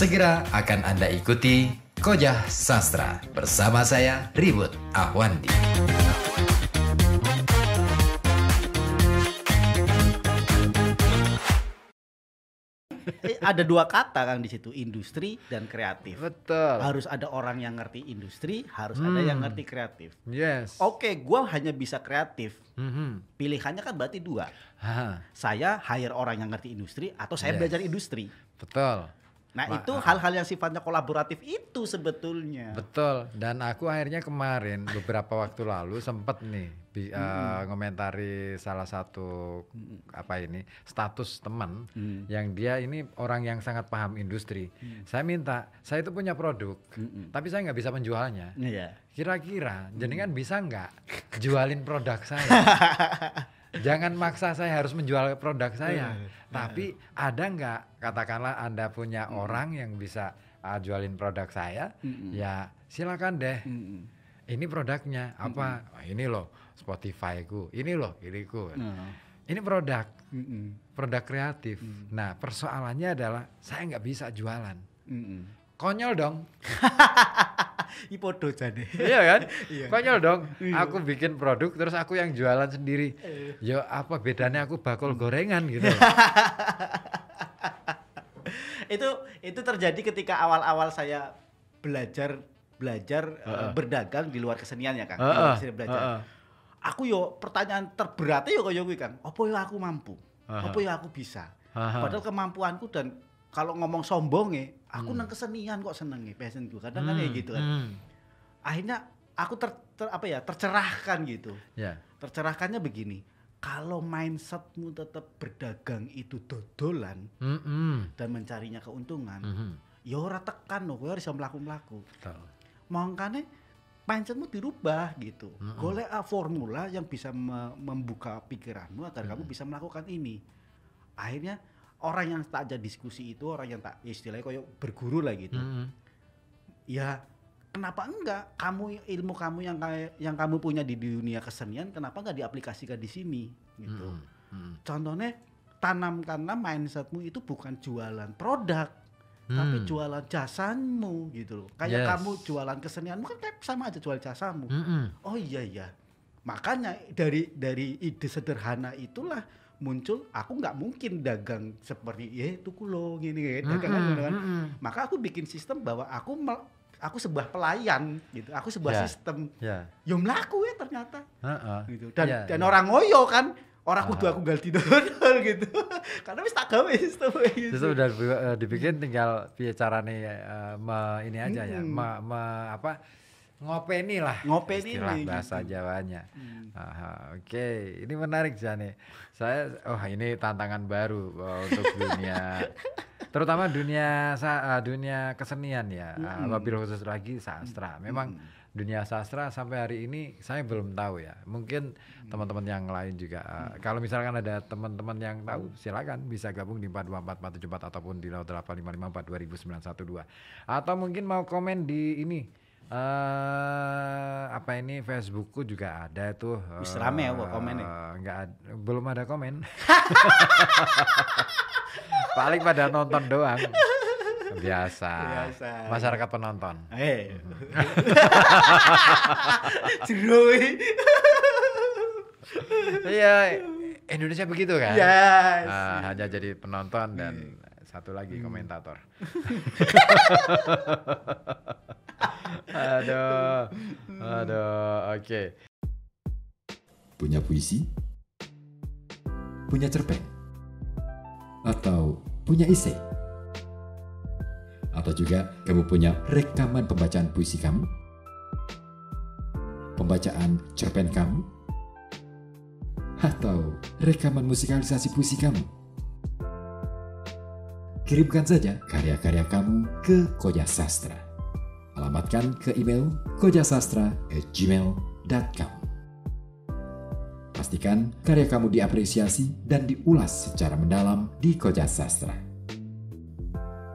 Segera akan Anda ikuti Kojah Sastra bersama saya Ribut Ahwandi. Ada dua kata kan di situ, industri dan kreatif. Betul. Harus ada orang yang ngerti industri, harus ada yang ngerti kreatif. Yes. Oke, gua hanya bisa kreatif. Mhm. Pilihannya kan berarti dua. Hah, Saya hire orang yang ngerti industri atau saya Yes. belajar industri. betul. Nah, itu hal-hal yang sifatnya kolaboratif itu sebetulnya. Betul. Dan aku akhirnya kemarin beberapa waktu lalu sempet nih ngomentari salah satu status teman yang dia ini orang yang sangat paham industri. Saya minta, saya itu punya produk, tapi saya nggak bisa menjualnya. Iya. Kira-kira jenengan bisa nggak jualin produk saya? Jangan maksa saya harus menjual produk saya, tapi ada nggak katakanlah Anda punya orang yang bisa jualin produk saya, ya silakan deh. Ini produknya apa? Oh, ini loh Spotify-ku, ini loh iniku. Ini produk kreatif. Nah persoalannya adalah saya nggak bisa jualan. Konyol dong. Ipodo jane. Iya kan? Konyol dong. Aku bikin produk terus aku yang jualan sendiri. Ya apa bedanya aku bakul gorengan gitu. Itu terjadi ketika awal-awal saya belajar berdagang di luar kesenian ya Kang. Di luar kesenian belajar. Aku yo pertanyaan terberatnya yo koyo kuwi Kang. Apa yo aku mampu? Apa yo aku bisa? Padahal kemampuanku dan kalau ngomong sombongnya, aku nang kesenian kok senenge passionku. Kadang kan kayak gitu kan. Akhirnya aku tercerahkan gitu. Ya. Tercerahkannya begini. Kalau mindsetmu tetap berdagang itu dodolan dan mencarinya keuntungan, ya ora tekan loh, kowe harus mlaku-mlaku. Betul. Makanya mindsetmu dirubah gitu. Golek formula yang bisa membuka pikiranmu agar kamu bisa melakukan ini. Akhirnya orang yang tak aja diskusi itu, orang yang tak istilahnya kayak berguru lah gitu. Ya kenapa enggak ilmu kamu yang kamu punya di dunia kesenian, kenapa enggak diaplikasikan di sini gitu. Contohnya tanamkanlah mindsetmu itu bukan jualan produk, tapi jualan jasamu gitu loh. Kayak kamu jualan kesenianmu kan kayak sama aja jual jasamu. Oh iya. Makanya dari ide sederhana itulah muncul, aku nggak mungkin dagang seperti tuku lo gini dagangan kan. Maka aku bikin sistem bahwa aku sebuah pelayan gitu, aku sebuah sistem. Yo mlaku ya ternyata. Gitu. Dan orang ngoyo kan, orang kudu aku ganti dodol gitu. Karena wis tak gawe sistem gitu. Itu udah dibikin, tinggal piye carane ini aja ya. Ngopeni lah istilah bahasa gitu. Jawanya. Oke. Ini menarik Jane. Ini tantangan baru untuk dunia, terutama dunia kesenian ya. Wabil khusus lagi sastra. Memang dunia sastra sampai hari ini saya belum tahu ya. Mungkin teman-teman yang lain juga. Kalau misalkan ada teman-teman yang tahu, silakan bisa gabung di 424474 ataupun di 0855420912. Atau mungkin mau komen di ini. Facebookku juga ada tuh. Wis rame ya komennya? Belum ada komen. Paling pada nonton doang. Biasa. Masyarakat penonton. Jeroy. Iya, Indonesia begitu kan? Yes. Hanya jadi penonton dan satu lagi komentator. Aduh, oke. Punya puisi? Punya cerpen? Atau punya esai? Atau juga kamu punya rekaman pembacaan puisi kamu? Pembacaan cerpen kamu? Atau rekaman musikalisasi puisi kamu? Kirimkan saja karya-karya kamu ke Kojah Sastra. Alamatkan ke email kojahsastra@gmail.com. Pastikan karya kamu diapresiasi dan diulas secara mendalam di Kojah Sastra.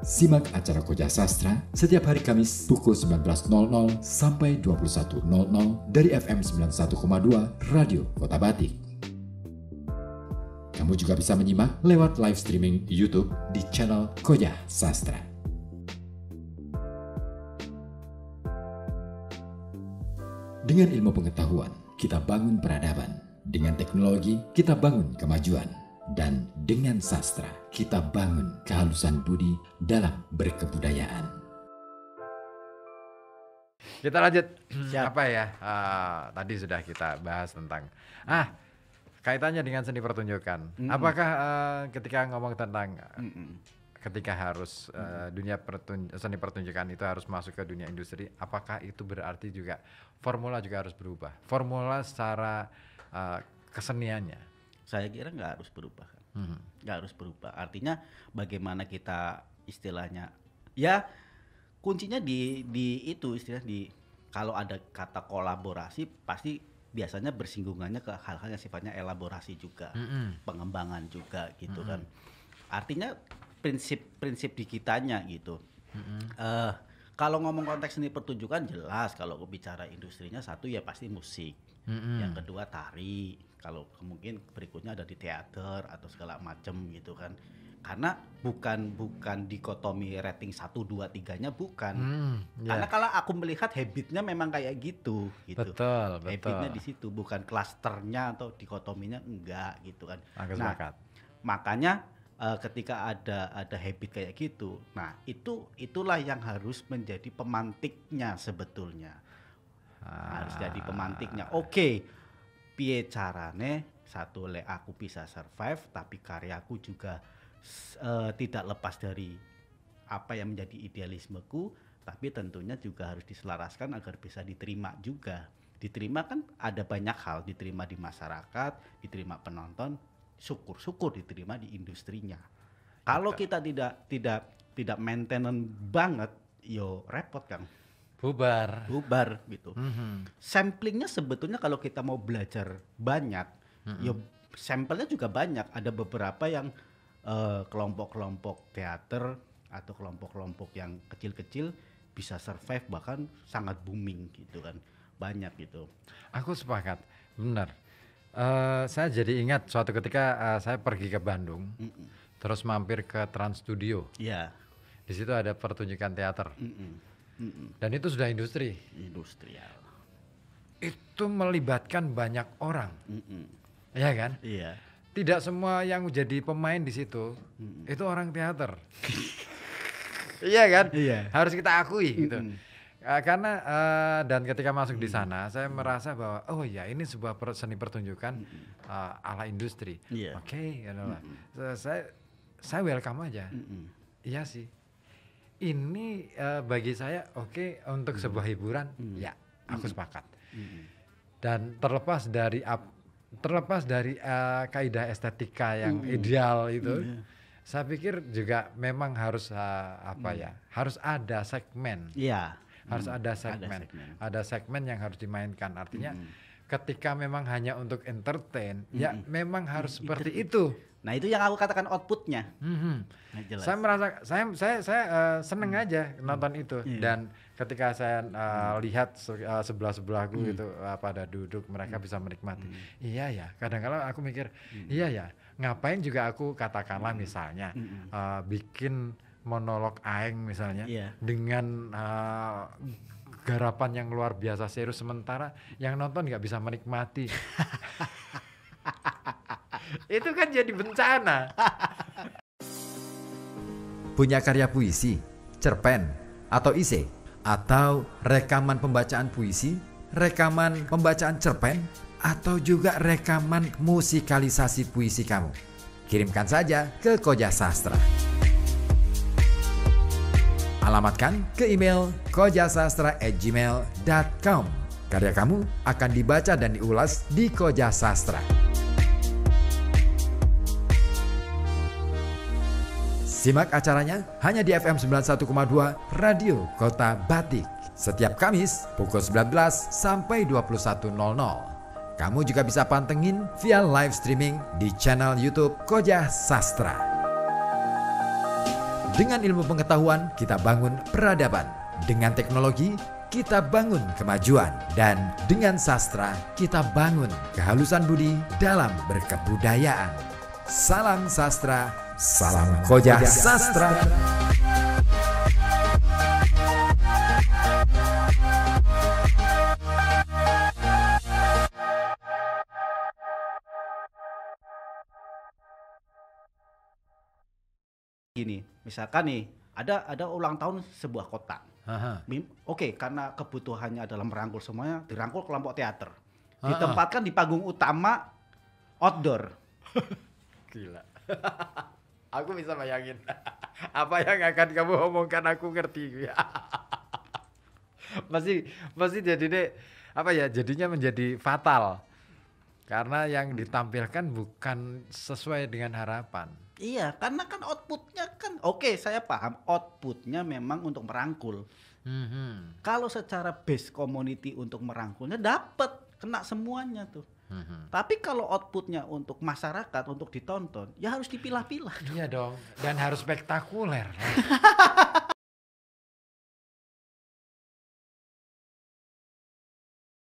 Simak acara Kojah Sastra setiap hari Kamis pukul 19.00 sampai 21.00 dari FM 91,2 Radio Kota Batik. Kamu juga bisa menyimak lewat live streaming YouTube di channel Kojah Sastra. Dengan ilmu pengetahuan, kita bangun peradaban. Dengan teknologi, kita bangun kemajuan. Dan dengan sastra, kita bangun kehalusan budi dalam berkebudayaan. Kita lanjut. Siap. Apa ya? Tadi sudah kita bahas tentang kaitannya dengan seni pertunjukan. Apakah ketika ngomong tentang ketika harus seni pertunjukan itu harus masuk ke dunia industri, apakah itu berarti juga formula juga harus berubah? Formula secara keseniannya. Saya kira nggak harus berubah kan. Nggak harus berubah. Artinya bagaimana kita istilahnya, ya kuncinya di itu istilah kalau ada kata kolaborasi pasti biasanya bersinggungannya ke hal-hal yang sifatnya elaborasi juga, pengembangan juga gitu kan. Artinya prinsip di kitanya gitu. Kalau ngomong konteks seni pertunjukan jelas, kalau bicara industrinya satu ya pasti musik, yang kedua tari, kalau mungkin berikutnya ada di teater atau segala macam gitu kan. Karena bukan dikotomi rating 1, 2, 3-nya bukan. Karena kalau aku melihat habitnya memang kayak gitu. Betul. Habitnya di situ, bukan klasternya atau dikotominya enggak gitu kan. Aku sepakat. Makanya ketika ada habit kayak gitu, nah itulah yang harus menjadi pemantiknya sebetulnya. Harus jadi pemantiknya. Oke, piye carane satu aku bisa survive tapi karyaku juga tidak lepas dari apa yang menjadi idealismeku, tapi tentunya juga harus diselaraskan agar bisa diterima juga. Diterima kan ada banyak hal, diterima di masyarakat, diterima penonton, syukur diterima di industrinya. Kalau kita tidak maintenance banget, yo repot Kang. Bubar gitu. Samplingnya sebetulnya kalau kita mau belajar banyak, yo sampelnya juga banyak. Ada beberapa yang kelompok-kelompok teater atau kelompok-kelompok yang kecil-kecil bisa survive bahkan sangat booming gitu kan, banyak gitu. Aku sepakat, benar. Saya jadi ingat suatu ketika saya pergi ke Bandung, terus mampir ke Trans Studio. Iya. Di situ ada pertunjukan teater, dan itu sudah Industrial. Itu melibatkan banyak orang, ya kan? Iya. Tidak semua yang jadi pemain di situ itu orang teater. Iya kan? Iya. Harus kita akui gitu. Karena dan ketika masuk di sana saya merasa bahwa oh ya ini sebuah seni pertunjukan ala industri. Iya. Oke, saya welcome aja. Iya sih. Ini bagi saya oke untuk sebuah hiburan. Ya, aku sepakat. Dan terlepas dari kaidah estetika yang ideal itu, saya pikir juga memang harus harus ada segmen. Iya. Harus ada segmen yang harus dimainkan. Artinya ketika memang hanya untuk entertain, ya memang harus seperti itu. Nah itu yang aku katakan outputnya. Nah, jelas. Saya merasa saya seneng aja nonton itu. Dan ketika saya lihat sebelah-sebelahku itu pada duduk, mereka bisa menikmati. Iya ya, kadang-kadang aku mikir, iya ya, ngapain juga aku katakanlah misalnya bikin monolog aeng misalnya dengan garapan yang luar biasa serius, sementara yang nonton nggak bisa menikmati. Itu kan jadi bencana. Punya karya puisi, cerpen, atau esai, atau rekaman pembacaan puisi, rekaman pembacaan cerpen, atau juga rekaman musikalisasi puisi kamu. Kirimkan saja ke Koja Sastra. Alamatkan ke email kojasastra@gmail.com. Karya kamu akan dibaca dan diulas di Koja Sastra. Simak acaranya hanya di FM 91,2 Radio Kota Batik. Setiap Kamis pukul 19 sampai 21.00. Kamu juga bisa pantengin via live streaming di channel YouTube Koja Sastra. Dengan ilmu pengetahuan kita bangun peradaban. Dengan teknologi kita bangun kemajuan. Dan dengan sastra kita bangun kehalusan budi dalam berkebudayaan. Salam sastra, salam Koja Sastra. gini, misalkan nih ada ulang tahun sebuah kota. Aha. Oke, karena kebutuhannya adalah merangkul semuanya, dirangkul kelompok teater. Ditempatkan di panggung utama outdoor. Gila. Aku bisa bayangin apa yang akan kamu omongkan, aku ngerti. Masih jadi deh, apa ya, jadinya menjadi fatal karena yang ditampilkan bukan sesuai dengan harapan. Iya, karena kan outputnya kan oke, saya paham outputnya memang untuk merangkul. Kalau secara base community untuk merangkulnya dapat kena semuanya tuh. Tapi kalau outputnya untuk masyarakat untuk ditonton, ya harus dipilah-pilah. Iya dong, dan harus spektakuler.